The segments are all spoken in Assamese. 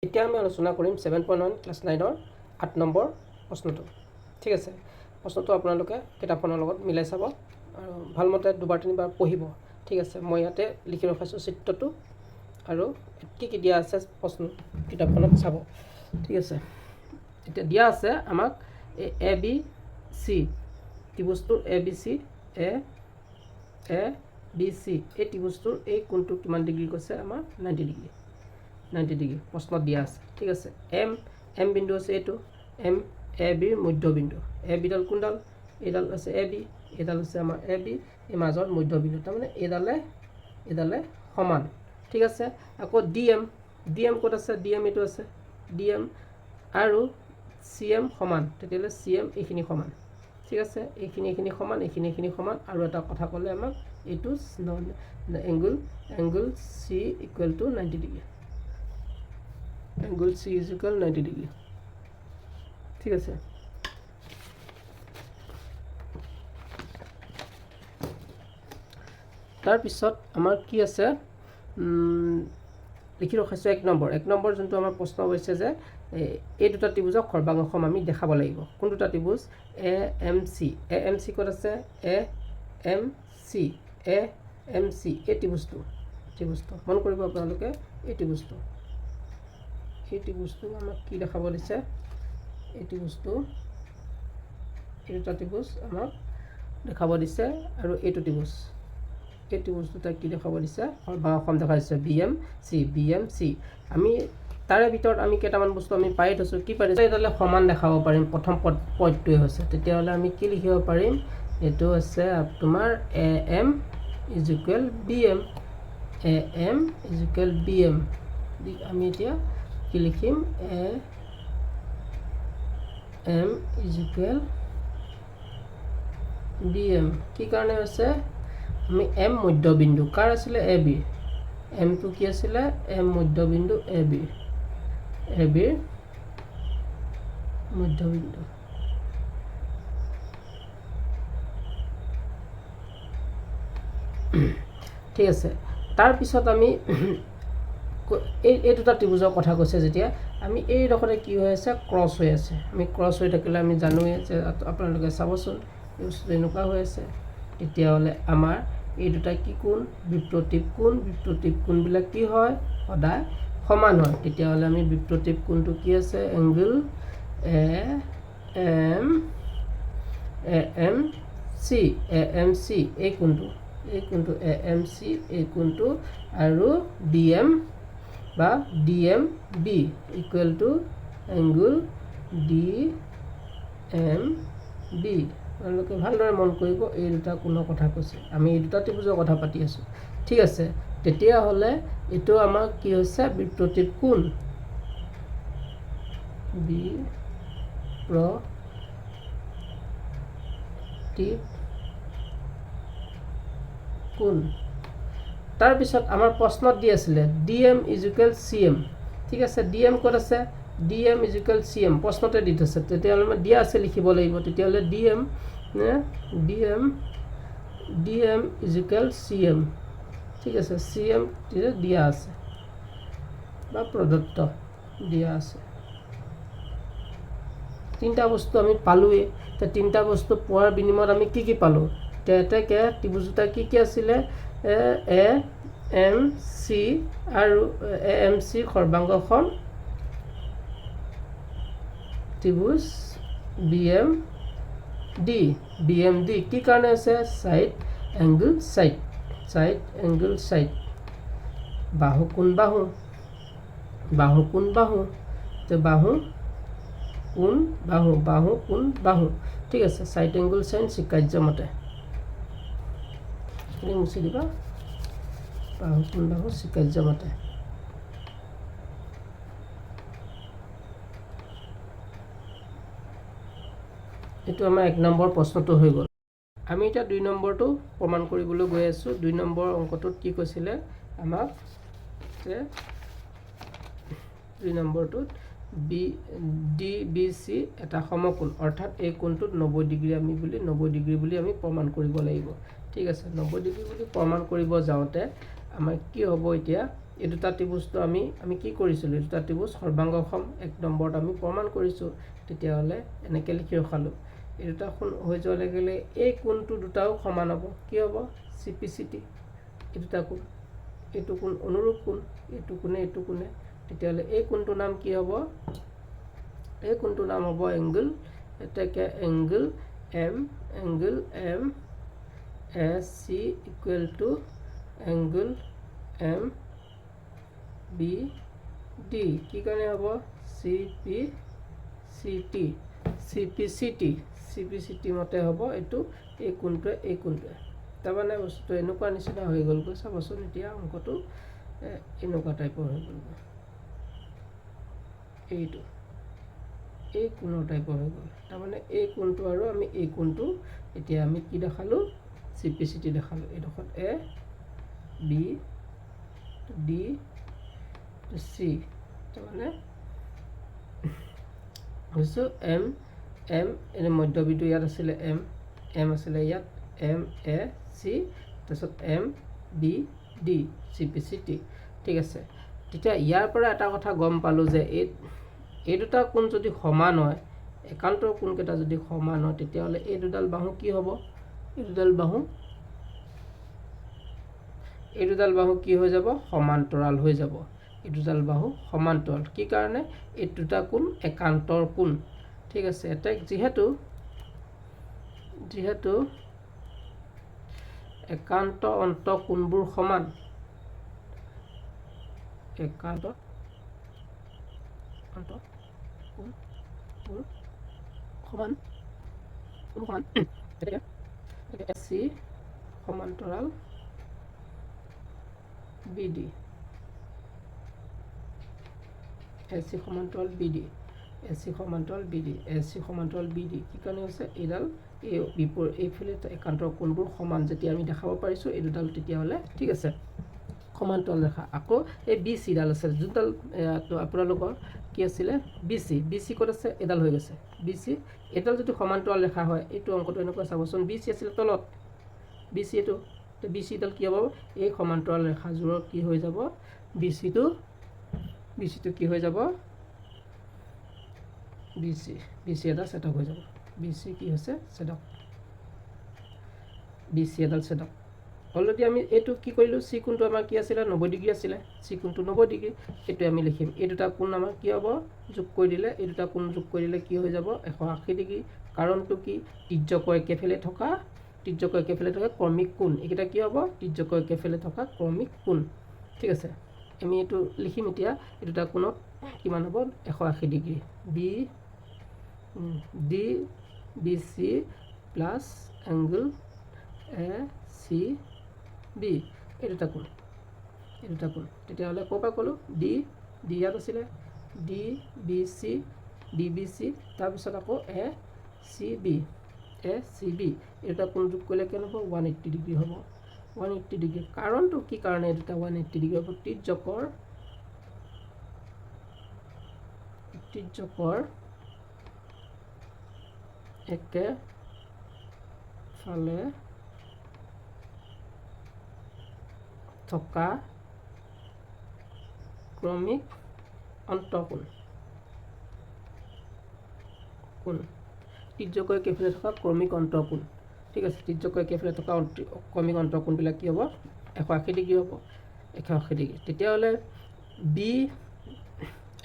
এতিয়া আমি আলোচনা কৰিম 7.1 ক্লাছ 9ৰ 8 নম্বৰ প্ৰশ্নটো। ঠিক আছে, প্ৰশ্নটো আপোনালোকে কিতাপখনৰ লগত মিলাই চাব আৰু ভালমতে দুবাৰ তিনিবাৰ পঢ়িব। ঠিক আছে, মই ইয়াতে লিখি ৰখাইছোঁ চিত্ৰটো আৰু কি কি দিয়া আছে প্ৰশ্ন কিতাপখনত চাব। ঠিক আছে, এতিয়া দিয়া আছে আমাক A B C ত্ৰিভুজটোৰ A B C A B C এই ত্ৰিভুজটোৰ এই কোণটো কিমান ডিগ্ৰী কৈছে আমাৰ 90 ডিগ্ৰী। 90 ডিগ্ৰী প্ৰশ্নত দিয়া আছে। ঠিক আছে, এম বিন্দু আছে, এইটো এম এ বিৰ মধ্যবিন্দু। এ বিডাল কোনডাল? এইডাল আছে এ বি, এইডাল আছে আমাৰ এ বি, এই মাজত মধ্যবিন্দু, তাৰমানে এইডালে সমান। ঠিক আছে, আকৌ ডি এম ক'ত আছে? ডি এম এইটো আছে, ডি এম আৰু চি এম সমান, তেতিয়াহ'লে চি এম এইখিনি সমান। ঠিক আছে, এইখিনি সমান, এইখিনি সমান। আৰু এটা কথা ক'লে আমাক এইটো angle C equal two 90 degree. Angle C is equal 90 degree. ঠিক আছে, তাৰপিছত আমাৰ কি আছে লিখি ৰখাইছোঁ এক নম্বৰ যোনটো আমাৰ প্ৰশ্ন হৈছে যে এই দুটা ত্ৰিভুজক সৰ্বাংগসম আমি দেখাব লাগিব। কোন দুটা ত্ৰিভুজ? এ এম চি ক'ত আছে? এ এম চি এই ত্ৰিভুজটো মন কৰিব আপোনালোকে। এই ত্ৰিভুজটো আমাক কি দেখাব দিছে? এই দুটা ত্ৰিভুজ আমাক দেখাব দিছে আৰু এইটো ত্ৰিভুজ দুটা কি দেখাব দিছে? সৰ্বাংগসম দেখাইছে বি এম চি। আমি তাৰে ভিতৰত আমি কেইটামান বস্তু আমি পাই থৈছোঁ। কি পাৰিছোঁ? এইডালে সমান দেখাব পাৰিম, প্ৰথম পদটোৱে হৈছে। তেতিয়াহ'লে আমি কি লিখিব পাৰিম? এইটো আছে তোমাৰ A M is equal B M. আমি এতিয়া কি লিখিম? A M is equal B M. কি কাৰণে হৈছে? আমি এম মধ্যবিন্দু কাৰ আছিলে? এ বিৰ। এমটো কি আছিলে? এম মধ্যবিন্দু এ বিৰ মধ্যবিন্দু। ঠিক আছে, তাৰপিছত আমি এই দুটা ত্ৰিভুজৰ কথা কৈছে যেতিয়া আমি এইডোখৰতে কি হৈ আছে? ক্ৰছ হৈ আছে। আমি ক্ৰছ হৈ থাকিলে আমি জানোৱে যে আপোনালোকে চাবচোন এনেকুৱা হৈ আছে। তেতিয়াহ'লে আমাৰ এই দুটা কি কোণ? বিপ্ৰতীপ কোণবিলাক কি হয়? সদায় সমান হয়। তেতিয়াহ'লে আমি বিপ্ৰতীপ কোণটো কি আছে? এংগুল এ এম চি এই কোণটো এ এম চি এই কোণটো আৰু D M B equal to angle D M B. আপোনালোকে ভালদৰে মন কৰিব, এই দুটা কোণৰ কথা কৈছে। আমি এই দুটা ত্ৰিভুজৰ কথা পাতি আছোঁ। ঠিক আছে, তেতিয়াহ'লে এইটো আমাৰ কি হৈছে? বিপ্ৰতীপ কোণ। বিপ্ৰতীপ কোণ। তাৰপিছত আমাৰ প্ৰশ্নত দি আছিলে D M is equal C M. ঠিক আছে, ডি এম ক'ত আছে? D M is equal C M প্ৰশ্নতে দি থৈছে। তেতিয়াহ'লে আমাৰ দিয়া আছে লিখিব লাগিব। তেতিয়াহ'লে D M is equal C M. ঠিক আছে, চি এম দিয়া আছে বা প্ৰদত্ত দিয়া আছে। তিনিটা বস্তু আমি পালোৱেই। তিনিটা বস্তু পোৱাৰ বিনিময়ত আমি কি পালোঁ? এতিয়া ত্ৰিভুজ দুটা কি আছিলে? এ এম চি আৰু এ এম চি সৰ্বাংগসম ত্ৰিভুজ বি এম ডি। কি কাৰণে হৈছে? Side angle side. বাহু কোণ বাহু। ঠিক আছে, চাইড এংগুল চাইন স্বীকাৰ্যমতে। মুছি দিবা। বাহু কোণ বাহু স্বীকাৰ্যমতে। এইটো আমাৰ এক নম্বৰ প্ৰশ্নটো হৈ গ'ল। আমি এতিয়া 2 নম্বৰটো প্ৰমাণ কৰিবলৈ গৈ আছোঁ। 2 নম্বৰ অংকটোত কি কৈছিলে আমাক যে 2 নম্বৰটোত ডি বি চি এটা সমকোণ, অৰ্থাৎ এই কোণটোত 90 ডিগ্ৰী বুলি আমি প্ৰমাণ কৰিব লাগিব। ঠিক আছে, 90 ডিগ্ৰী বুলি প্ৰমাণ কৰিব যাওঁতে আমাৰ কি হ'ব এতিয়া এই দুটা ত্ৰিভুজটো আমি কি কৰিছিলোঁ, এই দুটা ত্ৰিভুজ সৰ্বাংগসম 1 নম্বৰত আমি প্ৰমাণ কৰিছোঁ। তেতিয়াহ'লে এনেকৈ লিখি ৰখালোঁ। এই দুটা হৈ যোৱাৰ লগে লগে এই কোণটো দুটাও সমান হ'ব। কি হ'ব? CPCT। এই দুটা কোণ, এইটো কোণ অনুৰূপ কোণ, এইটো কোণে। তেতিয়াহ'লে এই কোণটোৰ নাম কি হ'ব? এই কোণটোৰ নাম হ'ব এংগল, এটাকে angle M AC equal to angle MBD। কি কাৰণে হ'ব? CPCT মতে হ'ব এইটো, এই কোণটোৱে। তাৰমানে বস্তুটো এনেকুৱা নিচিনা হৈ গ'লগৈ। চাবচোন এতিয়া অংকটো এনেকুৱা টাইপৰ হৈ গ'লগৈ, এইটো এই কোণৰ টাইপৰ হৈ গ'ল। তাৰমানে এই কোণটো আৰু আমি এই কোণটো এতিয়া আমি কি দেখালোঁ? CPCT দেখালোঁ। এইডোখৰত A B D C, তাৰমানে হৈছে M এনে মধ্যবিন্দু ইয়াত আছিলে M আছিলে ইয়াত MAC, তাৰপিছত MBD CPCT। ঠিক আছে, তেতিয়া ইয়াৰ পৰা এটা কথা গম পালোঁ যে এই দুটা কোণ যদি সমান হয়, একান্তৰ কোণকেইটা যদি সমান হয়, তেতিয়াহ'লে এই দুডাল বাহু কি হ'ব? এই দুডাল বাহু কি হৈ যাব? সমান্তৰাল হৈ যাব। এই দুডাল বাহু সমান্তৰাল। কি কাৰণে? এই দুটা কোণ একান্তৰ কোণ। ঠিক আছে, এতিয়া যিহেতু একান্ত অন্ত কোণবোৰ সমান, একান্ত অন্ত কোণবোৰ সমান, AC সমান্তৰাল BD, AC সমান্তৰাল BD। কি কাৰণে হৈছে? এইডাল এইফালে একান্তৰ কোণবোৰ সমান যেতিয়া আমি দেখাব পাৰিছোঁ এই দুডাল, তেতিয়াহ'লে ঠিক আছে সমান্তৰাল ৰেখা। আকৌ এই BC ডাল আছে, যোনডাল আপোনালোকৰ কি আছিলে? BC ক'ত আছে? এডাল হৈ গৈছে BC। এডাল যদি সমান্তৰাল ৰেখা হয়, এইটো অংকটো এনেকুৱা চাবচোন, BC আছিলে তলত, BC এইটো, BCডাল কি হ'ব? এই সমান্তৰাল ৰেখাযোৰৰ কি হৈ যাব? BCটো কি হৈ যাব? BC এডাল ছেদক হৈ যাব। BC কি হৈছে? ছেদক। BC এডাল ছেদক। অলৰেডি আমি এইটো কি কৰিলোঁ? C কোণটো আমাৰ কি আছিলে? 90 ডিগ্ৰী আছিলে। C কোণটো 90 ডিগ্ৰী, এইটো আমি লিখিম। এই দুটা কোণ আমাৰ কি হ'ব? যোগ কৰি দিলে, এই দুটা কোণ যোগ কৰি দিলে কি হৈ যাব? 180 ডিগ্ৰী। কাৰণটো কি? তিৰ্যকৰ একেফালে থকা ক্ৰমিক কোণ। এইকেইটা কি হ'ব? তিৰ্যকৰ একেফালে থকা ক্ৰমিক কোণ। ঠিক আছে, আমি এইটো লিখিম এতিয়া। এই দুটা কোণত কিমান হ'ব? 180 degree. BC plus angle ACB, এই দুটা কোণ। তেতিয়াহ'লে ক'ৰ পৰা ক'লোঁ? D ইয়াত আছিলে, DBC, তাৰপিছত আকৌ ACB। এই দুটা কোণ যোগ কৰিলে কিমান হ'ব? 180 ডিগ্ৰী হ'ব। 180 ডিগ্ৰী। কাৰণটো কি কাৰণে এই দুটা 180 ডিগ্ৰী হ'ব? তিৰ্যকৰ একেফালে থকা ক্ৰমিক অন্তঃকোণ। তিৰ্যকৰ একেফালে থকা ক্ৰমিক অন্তঃকোণ। ঠিক আছে, তিৰ্যকৰ একেফালে থকা ক্ৰমিক অন্তঃকোণবিলাক কি হ'ব? 180 ডিগ্ৰী হ'ব। 180 ডিগ্ৰী। তেতিয়াহ'লে B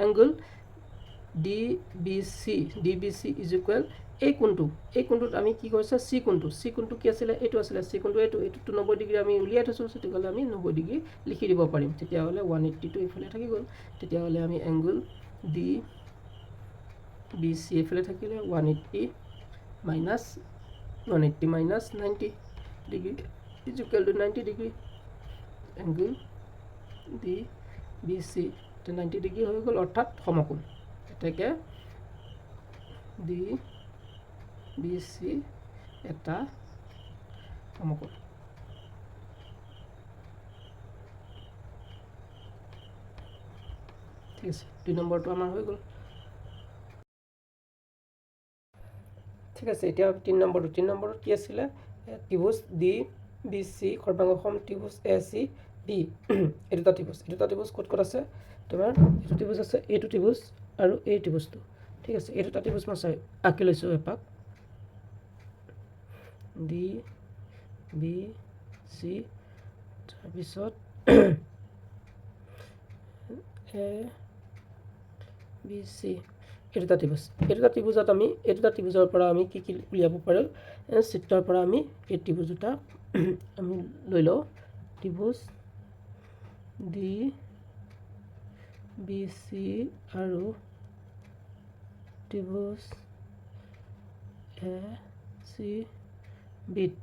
angle DBC is equal এই কোণটোত আমি কি কৰিছোঁ? C কোণটো কি আছিলে? এইটো আছিলে C কোণটো, এইটোতো 90 ডিগ্ৰী আমি উলিয়াই থৈছোঁ। তেতিয়াহ'লে আমি 90 ডিগ্ৰী লিখি দিব পাৰিম। তেতিয়াহ'লে 180টো এইফালে থাকি গ'ল। তেতিয়াহ'লে আমি এংগল DBC এইফালে থাকিলে 180 minus 90 degree is equal to 90 degree. Angle DBC 90 degree হৈ গ'ল, অৰ্থাৎ সমকোণ। এতেকে DBC এটা সমকোণ। ঠিক আছে, 2 নম্বৰটো আমাৰ হৈ গ'ল। ঠিক আছে, এতিয়া 3 নম্বৰটো কি আছিলে? ত্ৰিভুজ DBC সৰ্বাংগসম ত্ৰিভুজ AC বি এই দুটা ত্ৰিভুজ ক'ত ক'ত আছে তোমাৰ এইটো ত্ৰিভুজ আছে এইটো ত্ৰিভুজ আৰু এই ত্ৰিভুজটো ঠিক আছে এই দুটা ত্ৰিভুজ মই আঁকি লৈছোঁ এপাক ডি বি চি তাৰপিছত এ বি চি এই দুটা ত্ৰিভুজত আমি এই দুটা ত্ৰিভুজৰ পৰা আমি কি কি উলিয়াব পাৰোঁ চিত্ৰৰ পৰা আমি এই ত্ৰিভুজ দুটা আমি লৈ লওঁ ত্ৰিভুজ ডি বি চি আৰু ত্ৰিভুজ এ চি বিত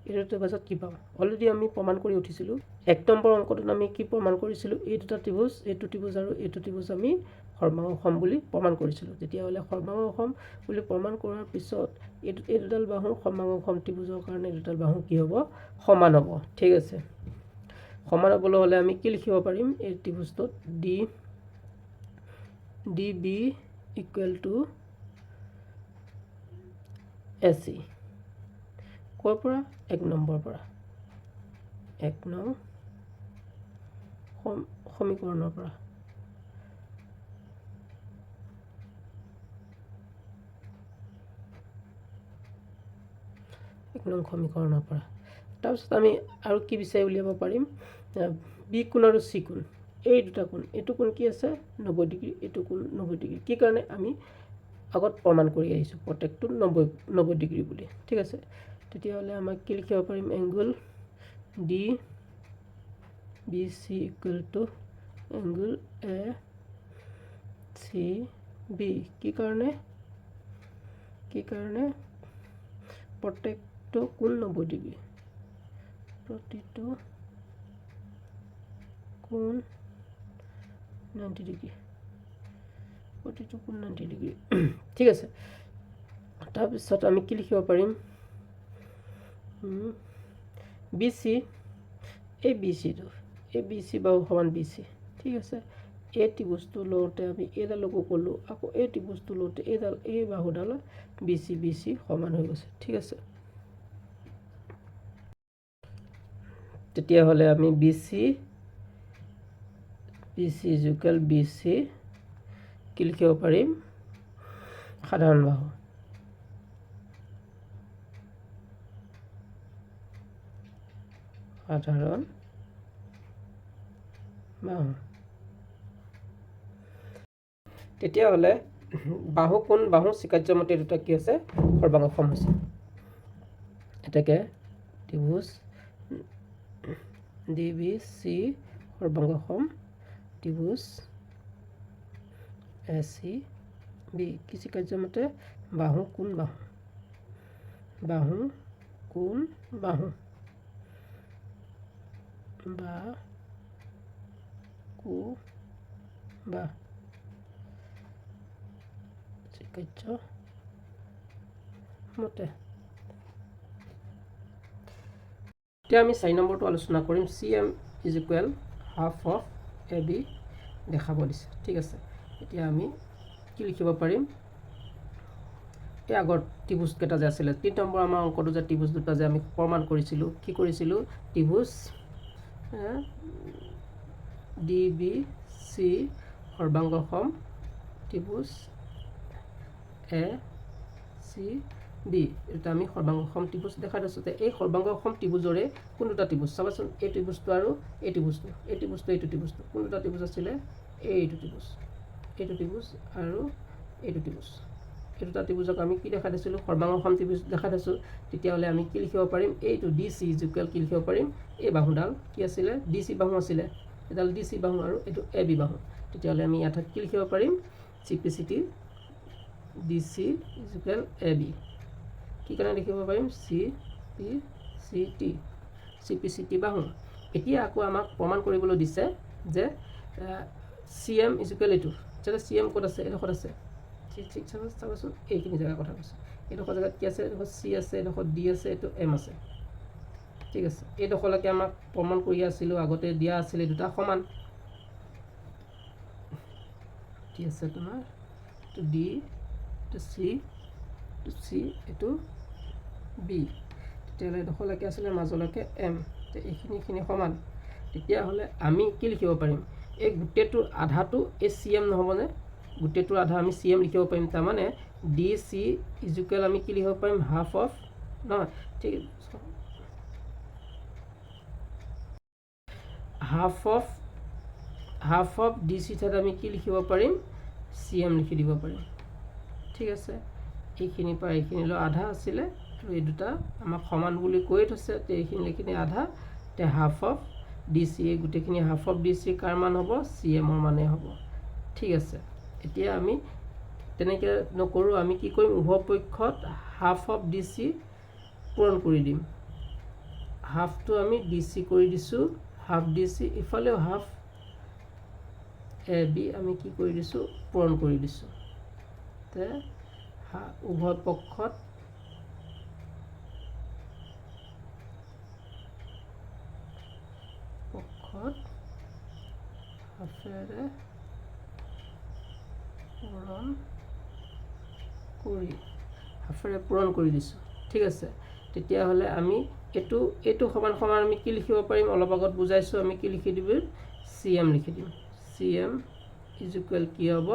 এই দুটা ত্ৰিভুজত কি পাম অলৰেডি আমি প্ৰমাণ কৰি উঠিছিলোঁ 1 নম্বৰ অংকটোত আমি কি প্ৰমাণ কৰিছিলোঁ এই দুটা ত্ৰিভুজ এইটো ত্ৰিভুজ আৰু এইটো ত্ৰিভুজ আমি সৰ্বাংগসম বুলি প্ৰমাণ কৰিছিলোঁ তেতিয়াহ'লে সৰ্বাংগসম বুলি প্ৰমাণ কৰাৰ পিছত এই দুডাল বাহু সৰ্বাংগসম ত্ৰিভুজৰ কাৰণে এই দুডাল বাহু কি হ'ব সমান হ'ব ঠিক আছে সমান হ'বলৈ হ'লে আমি কি লিখিব পাৰিম এই ত্ৰিভুজটোত D B equal to A C ক'ৰ পৰা 1 নম্বৰ পৰা 1 নং সমীকৰণৰ পৰা তাৰপিছত আমি আৰু কি বিচাৰি উলিয়াব পাৰিম বি কোণ আৰু চি কোণ এই দুটা কোণ এইটো কোণ কি আছে 90 ডিগ্ৰী এইটো কোণ 90 ডিগ্ৰী কি কাৰণে আমি আগত প্ৰমাণ কৰি আহিছোঁ প্ৰত্যেকটো 90 ডিগ্ৰী বুলি ঠিক আছে তেতিয়াহ'লে আমাক কি লিখিব পাৰিম angle D B C equal to angle A C B কি কাৰণে প্ৰত্যেকটো কোণ 90 ডিগ্ৰী প্ৰতিটো কোণ 90 ডিগ্ৰী ঠিক আছে তাৰপিছত আমি কি লিখিব পাৰিম বি চি এই বি চি বাহু সমান বি চি ঠিক আছে এই ত্ৰিভুজটো লওঁতে আমি এইডালকো ক'লোঁ আকৌ এই ত্ৰিভুজটো লওঁতে এই বাহুডাল বি চি সমান হৈ গৈছে ঠিক আছে তেতিয়াহ'লে আমি B C equal B C কি লিখিব পাৰিম সাধাৰণ বাহু তেতিয়াহ'লে বাহু কোণ বাহু চিকাৰ্যমতে দুটা কি আছে সৰ্বাংগসম হৈছে এটাকে ত্ৰিভুজ ডি বি চি সৰ্বাংগসম ত্ৰিভুজ এ চি বি কি চিকাৰ্যমতে বাহু কোণ বাহু মতে এতিয়া আমি 4 নম্বৰটো আলোচনা কৰিম C M is equal half of A B দেখাব দিছে ঠিক আছে এতিয়া আমি কি লিখিব পাৰিম এই আগৰ ত্ৰিভুজকেইটা যে আছিলে 3 নম্বৰ আমাৰ অংকটো যে ত্ৰিভুজ দুটা যে আমি প্ৰমাণ কৰিছিলোঁ কি কৰিছিলোঁ ত্ৰিভুজ ডি বি চি সৰ্বাংগসম ত্ৰিভুজ এ চি বি এটা আমি সৰ্বাংগসম ত্ৰিভুজ দেখাই দিছোঁ এই সৰ্বাংগসম ত্ৰিভুজৰে কোন দুটা ত্ৰিভুজ চাবাচোন এই ত্ৰিভুজটো আৰু এই ত্ৰিভুজটো কোন দুটা ত্ৰিভুজ আছিলে এইটো ত্ৰিভুজ আৰু এইটো ত্ৰিভুজ এই দুটা ত্ৰিভুজক আমি কি দেখা দিছিলোঁ সৰ্বাংগসম ত্ৰিভুজ দেখা দিছোঁ তেতিয়াহ'লে আমি কি লিখিব পাৰিম এইটো ডি চি ইকুৱেল কি লিখিব পাৰিম এই বাহুডাল কি আছিলে ডি চি বাহু আছিলে এডাল ডি চি বাহু আৰু এইটো এ বি বাহু তেতিয়াহ'লে আমি ইয়াত কি লিখিব পাৰিম চিপিচিটি D C equal A B কি কাৰণে লিখিব পাৰিম চিপিচিটি বাহু এতিয়া আকৌ আমাক প্ৰমাণ কৰিবলৈ দিছে যে চি এম ইকুৱেল এইটো যেনে চি এম ক'ত আছে এডোখৰত আছে ঠিক চাবাচোন এইখিনি জেগাৰ কথা কৈছোঁ এইডোখৰ জেগাত কি আছে এডোখৰ চি আছে এডোখৰ ডি আছে এইটো এম আছে ঠিক আছে এইডোখৰলৈকে আমাক প্ৰমাণ কৰি আছিলোঁ আগতে দিয়া আছিলে দুটা সমান কি আছে তোমাৰ এইটো ডি এইটো চি এইটো বি তেতিয়াহ'লে এডোখৰলৈকে আছিলে মাজলৈকে এম এইখিনি সমান তেতিয়াহ'লে আমি কি লিখিব পাৰিম এই গোটেইটোৰ আধাটো এই চি এম নহ'বনে গোটেইটোৰ আধা আমি চি এম লিখিব পাৰিম তাৰমানে ডি চি ইজুকেল আমি কি লিখিব পাৰিম হাফ অফ নহয় ঠিক হাফ অফ ডি চি ঠাইত আমি কি লিখিব পাৰিম চি এম লিখি দিব পাৰিম ঠিক আছে এইখিনিৰ পৰা এইখিনিলৈ আধা আছিলে আৰু এই দুটা আমাক সমান বুলি কৈ থৈছে তে এইখিনি আধা তে হাফ অফ ডি চি এই গোটেইখিনি হাফ অফ ডি চি কাৰ মান হ'ব চি এমৰ মানে হ'ব ঠিক আছে এতিয়া আমি তেনেকৈ নকৰোঁ আমি কি কৰিম উভয় পক্ষত হাফ অফ ডি চি পূৰণ কৰি দিম হাফটো আমি ডি চি কৰি দিছোঁ হাফ ডি চি ইফালেও হাফ এ বি আমি কি কৰি দিছোঁ পূৰণ কৰি দিছোঁ তে উভয় পক্ষত হাফেৰে পূৰণ কৰি দিছোঁ ঠিক আছে তেতিয়াহ'লে আমি এইটো সমান সমান আমি কি লিখিব পাৰিম অলপ আগত বুজাইছোঁ আমি কি লিখি দিম চি এম লিখি দিম চি এম ইজুকুৱেল কি হ'ব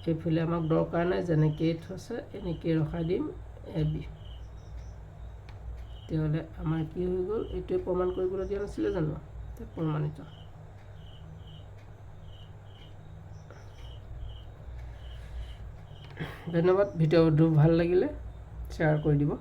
এইফালে আমাক দৰকাৰ নাই যেনেকৈ থৈছে এনেকৈ ৰখাই দিম এ বি তেতিয়াহ'লে আমাৰ কি হৈ গ'ল এইটোৱে প্ৰমাণ কৰিবলৈ দিয়া নাছিলে জানো প্ৰমাণিত ধন্যবাদ ভিডিঅ'টো ভাল লাগিলে শ্বেয়াৰ কৰি দিব